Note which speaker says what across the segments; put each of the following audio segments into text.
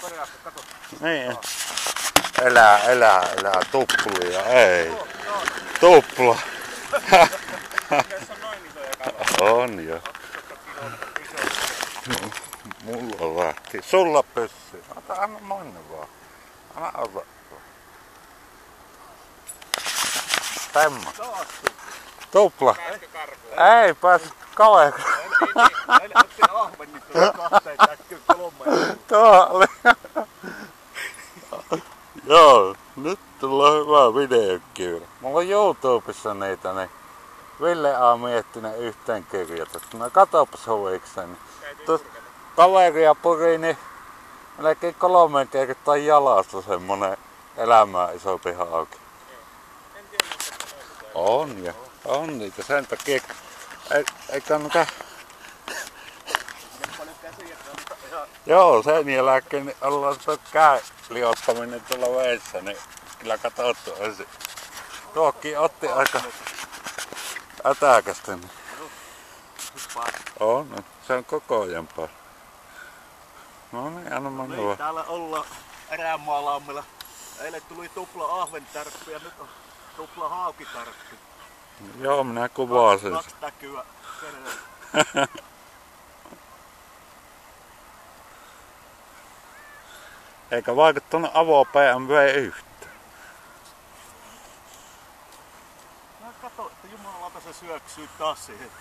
Speaker 1: perässä, kato.
Speaker 2: Niin. Elää tuplia, ei. Tupla.
Speaker 1: Tässä on noin isoja kaloja.
Speaker 2: On jo. Mulla lähti. Sulla pyssy. Anna monne vaan. Anna olla. Temma. Tupla. Ei pääs kaveri.
Speaker 1: Otti ahven, niin tuli kahteen täkkyyn 3.
Speaker 2: Tuo oli. Joo, nyt tulee hyvä videokiura. Mulla on YouTubessa niitä, niin Ville A. Miettinen yhteen kirjoitettu. No katopas huvikseni. Kaveria puri, niin melkein 3 kertaa jalasta semmonen elämää isompi hauki. On niitä sen takia. Ei kannata. Joo, sen jälkeen ollaan tuo liottaminen tuolla veessä, niin kyllä katsottu ensin. Tuokin otti aika ätäkästä. On, se on koko ajan paljon. No niin, anna mä
Speaker 1: niin, täällä ollaan Erämaalammilla. Eilen tuli tupla ahventärppi ja nyt on tupla haukitärppi.
Speaker 2: Joo, minä kuvaan sen.
Speaker 1: 2 täkyä.
Speaker 2: Eikä vaikuttanut avo BMW yhtään.
Speaker 1: No kato, että jumalauta se syöksyy taas siihen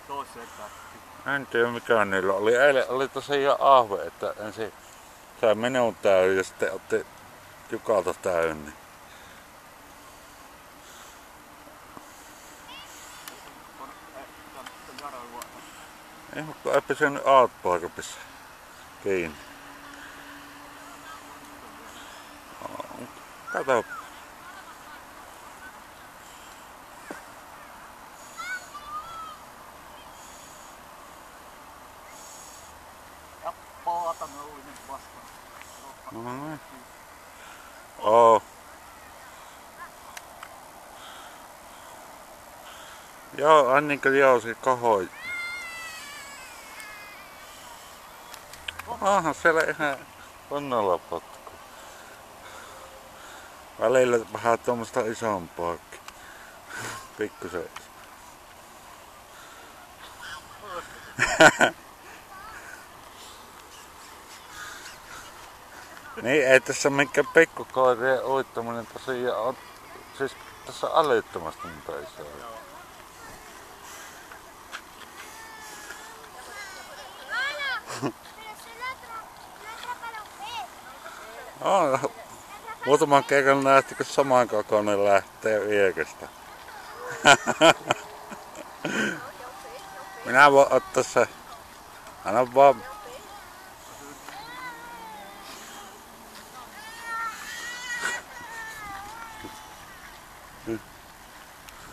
Speaker 1: toiseen täkkyyn.
Speaker 2: En tiedä mikä niillä oli. Eilen oli tosiaan ahve, että ensin sai minun täyden ja sitten otti Jukalta täyden. Ei, mutta ei pysynyt outparkissa kiinni. Kato.
Speaker 1: Ja paatanollinen vastaan.
Speaker 2: No niin. Oo. Joo, Annika jousi kohoi. Aha, siellä ihan kunnolla potku. Välillä vähän tuommoista isompaakin. Pikkusen. Niin, ei tässä minkään pikkukoirien uittaminen tosiaan on. Siis tässä on älyttömästi niitä isoja. Muutaman kerran nähti, kun saman kokoinen lähtee viekestä. Minä voin ottaa se. Anna vaan.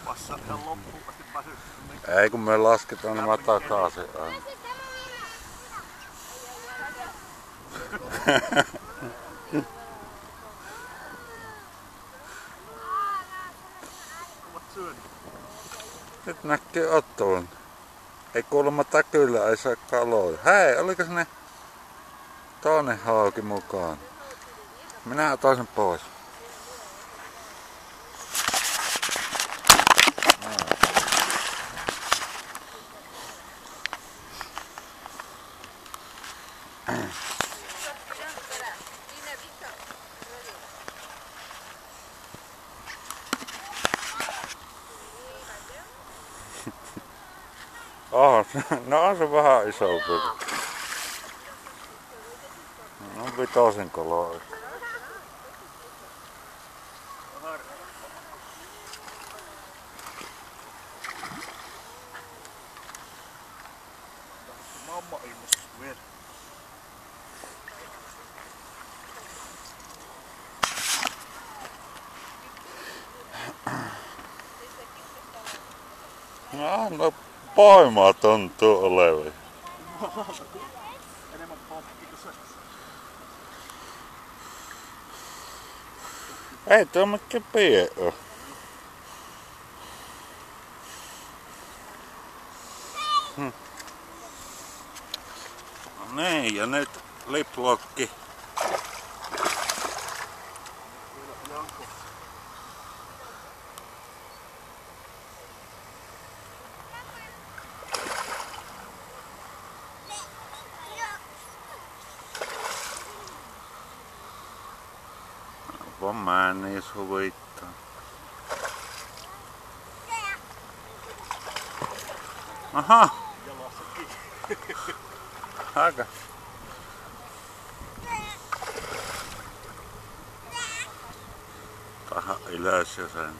Speaker 1: Passa ihan loppuun asti pääsy.
Speaker 2: Ei kun me lasketaan nämä takaisin aina. Nyt näkyy ottavan. Ei kuulemma täkyllä ei saa kaloja. Hei, oliko se ne toinen hauki mukaan? Minä otan sen pois. No on se vähän isompi. No 5 koloa.
Speaker 1: Mamma ilmeisesti vielä.
Speaker 2: No poimaa tuntuu olevan.
Speaker 1: Enemmän poppi kuin se.
Speaker 2: Ei tuo mikään pie oo. No niin, ja nyt liplokki Vaan mä niin suvittaa. Aha!
Speaker 1: Jalassakin.
Speaker 2: Aika. Taha ylös ja sen.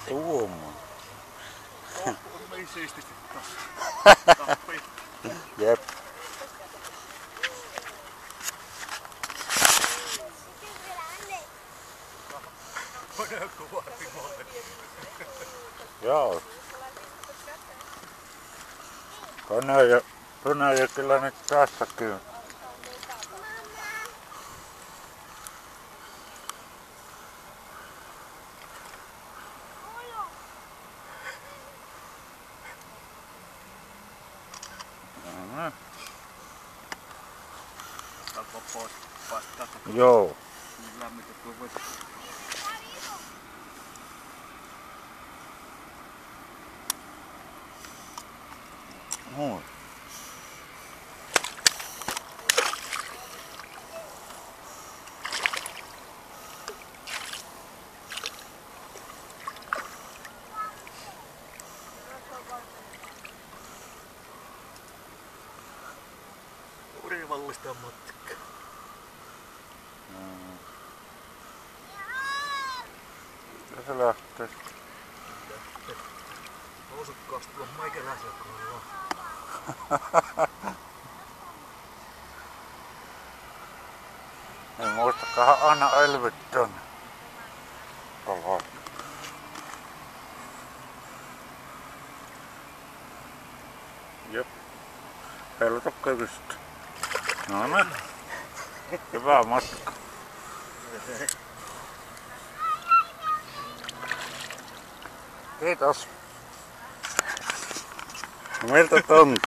Speaker 2: Tuomo.
Speaker 1: On niin siististi taas. Tappi.
Speaker 2: Jep.
Speaker 1: Moneen kuvaati molemmat.
Speaker 2: Joo. Kone kyllä nyt tässäkin.
Speaker 1: Alkoi pois paistaa.
Speaker 2: Joo.
Speaker 1: Lämmitetty vesi.
Speaker 2: Noin.
Speaker 1: Urivallista matka.
Speaker 2: Ja se lähtee.
Speaker 1: Nousukkaasti tuon meikäläisellä kohdalla.
Speaker 2: Niin muistakaa aina elvyttää. Jep. Heiluta köystä. No niin. Hyvää matkaa. Kiitos. Miltä tuntuu?